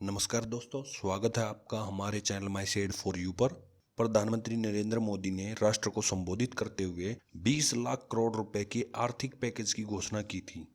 नमस्कार दोस्तों, स्वागत है आपका हमारे channel my said for you पर। प्रधानमंत्री नरेंद्र मोदी ने राष्ट्र को संबोधित करते हुए 20 लाख करोड़ रुपए के आर्थिक पैकेज की घोषणा की थी,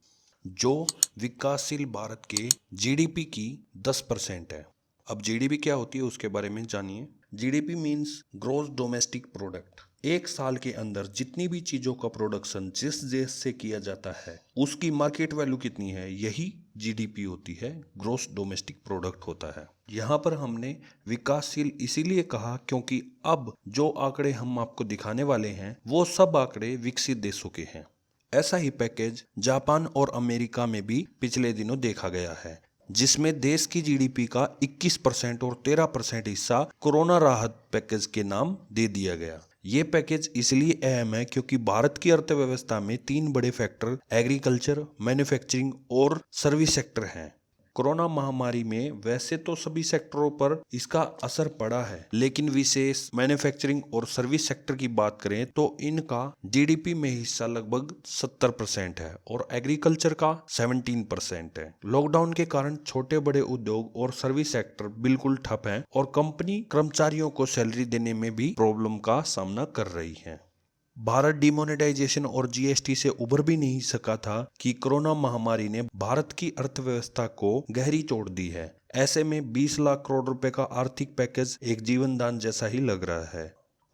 जो विकासशील भारत के जीडीपी की 10% है। अब जीडीपी क्या होती है उसके बारे में जानिए। GDP means gross domestic product. एक साल के अंदर जितनी भी चीजों का प्रोडक्शन जिस देश से किया जाता है उसकी मार्केट वैल्यू कितनी है, यही जीडीपी होती है, ग्रॉस डोमेस्टिक प्रोडक्ट होता है। यहाँ पर हमने विकासशील इसीलिए कहा क्योंकि अब जो आंकड़े हम आपको दिखाने वाले हैं वो सब आंकड़े विकसित देशों के हैं। ऐसा ही पैकेज जापान और अमेरिका में भी पिछले दिनों देखा गया है, जिसमें देश की जीडीपी का 21% और 13% हिस्सा कोरोना राहत पैकेज के नाम दे दिया गया। ये पैकेज इसलिए अहम है क्योंकि भारत की अर्थव्यवस्था में 3 बड़े फैक्टर एग्रीकल्चर, मैन्युफैक्चरिंग और सर्विस सेक्टर हैं। कोरोना महामारी में वैसे तो सभी सेक्टरों पर इसका असर पड़ा है, लेकिन विशेष मैन्युफैक्चरिंग और सर्विस सेक्टर की बात करें तो इनका जीडीपी में हिस्सा लगभग 70% है और एग्रीकल्चर का 17% है। लॉकडाउन के कारण छोटे बड़े उद्योग और सर्विस सेक्टर बिल्कुल ठप हैं और कंपनी कर्मचारियों को सैलरी देने में भी प्रॉब्लम का सामना कर रही है। भारत डिमोनेटाइजेशन और जीएसटी से उबर भी नहीं सका था कि कोरोना महामारी ने भारत की अर्थव्यवस्था को गहरी चोट दी है। ऐसे में 20 लाख करोड़ रुपए का आर्थिक पैकेज एक जीवन दान जैसा ही लग रहा है।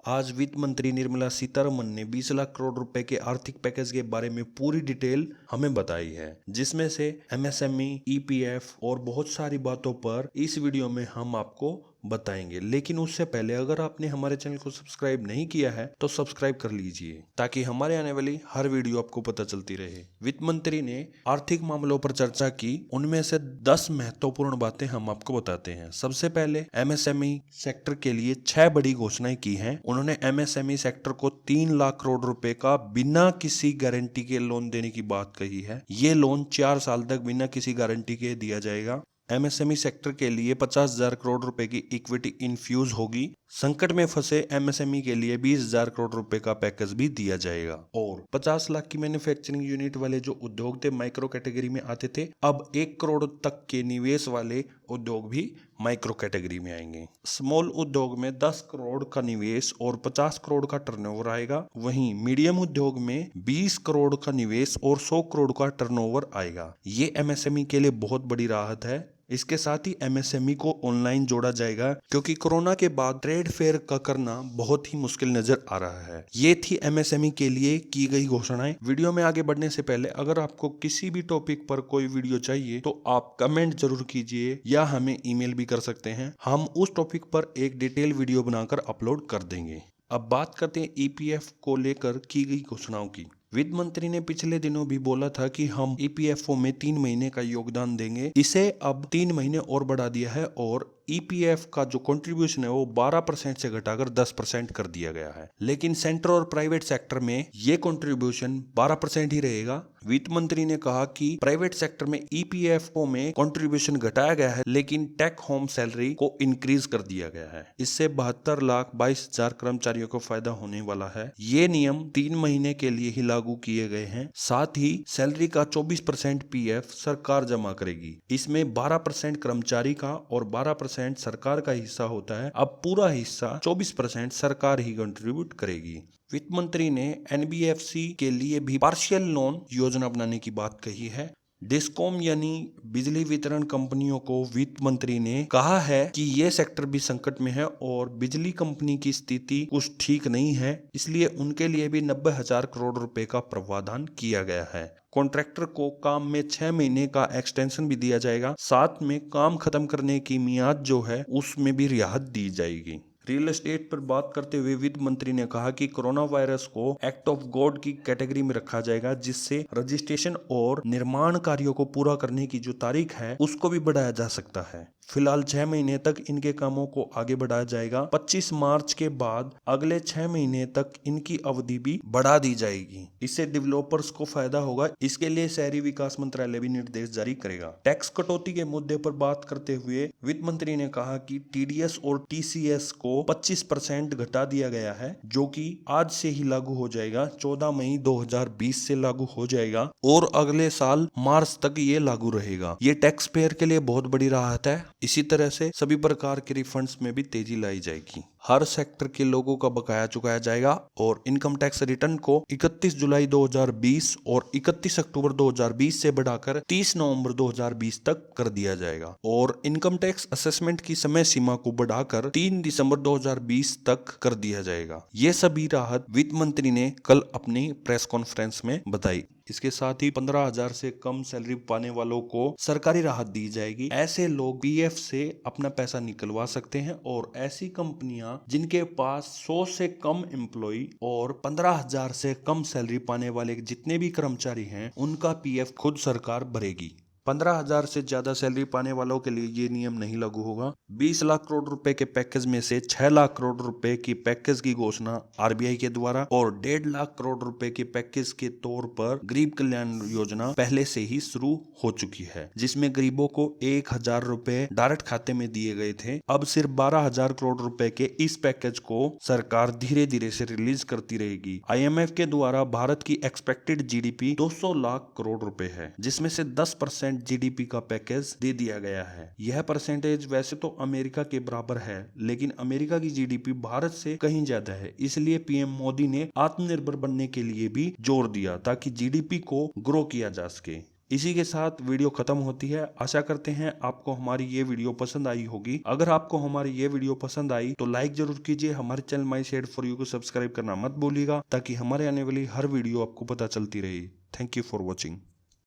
आज वित्त मंत्री निर्मला सीतारमन ने 20 लाख करोड़ रुपए के आर्थिक पैकेज के बारे में पूरी डिटेल हमें बताई है, जिसमें से एमएसएमई, ईपीएफ और बहुत सारी बातों पर इस वीडियो में हम आपको बताएंगे। लेकिन उससे पहले अगर आपने हमारे चैनल को सब्सक्राइब नहीं किया है तो सब्सक्राइब कर लीजिए ताकि हमारे आने वाली हर वीडियो आपको पता चलती रहे। वित्त मंत्री ने आर्थिक मामलों पर चर्चा की, उनमें से 10 महत्वपूर्ण बातें हम आपको बताते हैं। सबसे पहले एमएसएमई सेक्टर के लिए 6 बड़ी घोषणाएं की हैं। उन्होंने एमएसएमई सेक्टर को 3 लाख करोड़ रुपए का बिना किसी गारंटी के लोन देने की बात कही है। ये लोन 4 साल तक बिना किसी गारंटी के दिया जाएगा। एमएसएमई सेक्टर के लिए 50,000 करोड़ रुपए की इक्विटी इन्फ्यूज होगी। संकट में फंसे एमएसएमई के लिए 20,000 करोड़ रुपए का पैकेज भी दिया जाएगा और 50 लाख की मैन्युफैक्चरिंग यूनिट वाले जो उद्योग थे माइक्रो कैटेगरी में आते थे, अब 1 करोड़ तक के निवेश वाले उद्योग भी माइक्रो कैटेगरी में आएंगे। स्मॉल उद्योग में 10 करोड़ का निवेश और 50 करोड़ का टर्नओवर आएगा। वहीं मीडियम उद्योग में 20 करोड़ का निवेश और 100 करोड़ का टर्नओवर आएगा। ये एमएसएमई के लिए बहुत बड़ी राहत है। इसके साथ ही एमएसएमई को ऑनलाइन जोड़ा जाएगा क्योंकि कोरोना के बाद ट्रेड फेयर का करना बहुत ही मुश्किल नजर आ रहा है। ये थी एमएसएमई के लिए की गई घोषणाएं। वीडियो में आगे बढ़ने से पहले अगर आपको किसी भी टॉपिक पर कोई वीडियो चाहिए तो आप कमेंट जरूर कीजिए या हमें ईमेल भी कर सकते हैं। हम उस टॉपिक पर एक डिटेल वीडियो बनाकर अपलोड कर देंगे। अब बात करते हैं ईपीएफ को लेकर की गई घोषणाओं की। वित्त मंत्री ने पिछले दिनों भी बोला था कि हम ईपीएफओ में 3 महीने का योगदान देंगे। इसे अब 3 महीने और बढ़ा दिया है और ईपीएफ का जो कंट्रीब्यूशन है वो 12% से घटाकर 10% कर दिया गया है। लेकिन सेंटर और प्राइवेट सेक्टर में ये कंट्रीब्यूशन 12% ही रहेगा। वित्त मंत्री ने कहा कि प्राइवेट सेक्टर में ईपीएफओ में कंट्रीब्यूशन घटाया गया है, लेकिन टेक होम सैलरी को इंक्रीज कर दिया गया है। इससे 72,22,000 कर्मचारियों को फायदा होने वाला है। ये नियम 3 महीने के लिए ही लागू किए गए हैं। साथ ही सैलरी का 24% पीएफ सरकार जमा करेगी। इसमें 12% कर्मचारी का और 12% सरकार का हिस्सा होता है। अब पूरा हिस्सा 24% सरकार ही कंट्रीब्यूट करेगी। वित्त मंत्री ने एनबीएफसी के लिए भी पार्शियल लोन योजना बनाने की बात कही है। डिस्कॉम यानी बिजली वितरण कंपनियों को वित्त मंत्री ने कहा है कि ये सेक्टर भी संकट में है और बिजली कंपनी की स्थिति कुछ ठीक नहीं है, इसलिए उनके लिए भी 90,000 करोड़ रुपए का प्रावधान किया गया है। कॉन्ट्रैक्टर को काम में 6 महीने का एक्सटेंशन भी दिया जाएगा। साथ में काम खत्म करने की मियाद जो है उसमें भी रियायत दी जाएगी। रियल एस्टेट पर बात करते हुए वित्त मंत्री ने कहा कि कोरोना वायरस को एक्ट ऑफ गॉड की कैटेगरी में रखा जाएगा, जिससे रजिस्ट्रेशन और निर्माण कार्यों को पूरा करने की जो तारीख है उसको भी बढ़ाया जा सकता है। फिलहाल 6 महीने तक इनके कामों को आगे बढ़ाया जाएगा। 25 मार्च के बाद अगले 6 महीने तक इनकी अवधि भी बढ़ा दी जाएगी। इससे डेवलपर्स को फायदा होगा। इसके लिए शहरी विकास मंत्रालय भी निर्देश जारी करेगा। टैक्स कटौती के मुद्दे पर बात करते हुए वित्त मंत्री ने कहा कि टीडीएस और टीसीएस को 25% घटा दिया गया है, जो कि आज से ही लागू हो जाएगा। 14 मई 2020 से लागू हो जाएगा और अगले साल मार्च तक ये लागू रहेगा। ये टैक्स पेयर के लिए बहुत बड़ी राहत है। इसी तरह से सभी प्रकार के रिफंड्स में भी तेजी लाई जाएगी। हर सेक्टर के लोगों का बकाया चुकाया जाएगा और इनकम टैक्स रिटर्न को 31 जुलाई 2020 और 31 अक्टूबर 2020 से बढ़ाकर 30 नवंबर 2020 तक कर दिया जाएगा और इनकम टैक्स असेसमेंट की समय सीमा को बढ़ाकर 3 दिसंबर 2020 तक कर दिया जाएगा। ये सभी राहत वित्त मंत्री ने कल अपनी प्रेस कॉन्फ्रेंस में बताई। इसके साथ ही 15,000 से कम सैलरी पाने वालों को सरकारी राहत दी जाएगी। ऐसे लोग पीएफ से अपना पैसा निकलवा सकते हैं और ऐसी कंपनियां जिनके पास 100 से कम एम्प्लॉय और 15,000 से कम सैलरी पाने वाले जितने भी कर्मचारी हैं उनका पीएफ खुद सरकार भरेगी। 15,000 से ज्यादा सैलरी पाने वालों के लिए ये नियम नहीं लागू होगा। 20 लाख करोड़ रुपए के पैकेज में से 6 लाख करोड़ रुपए की पैकेज की घोषणा आरबीआई के द्वारा और 1.5 लाख करोड़ रुपए के पैकेज के तौर पर गरीब कल्याण योजना पहले से ही शुरू हो चुकी है, जिसमें गरीबों को 1,000 रुपए डायरेक्ट खाते में दिए गए थे। अब सिर्फ 12,000 करोड़ रुपए के इस पैकेज को सरकार धीरे धीरे से रिलीज करती रहेगी। IMF के द्वारा भारत की एक्सपेक्टेड जीडीपी 200 लाख करोड़ रुपए है, जिसमें से 10% जीडीपी का पैकेज दे दिया गया है। यह परसेंटेज वैसे तो अमेरिका के बराबर है, लेकिन अमेरिका की जीडीपी भारत से कहीं ज्यादा है। इसलिए पीएम मोदी ने आत्मनिर्भर बनने के लिए भी जोर दिया ताकि जीडीपी को ग्रो किया जा सके। इसी के साथ वीडियो खत्म होती है। आशा करते हैं आपको हमारी ये वीडियो पसंद आई होगी। अगर आपको हमारी ये वीडियो पसंद आई तो लाइक जरूर कीजिए। हमारे channel my shade for you को सब्सक्राइब करना मत भूलिएगा ताकि हमारे आने वाली हर वीडियो आपको पता चलती रहे। Thank you for watching.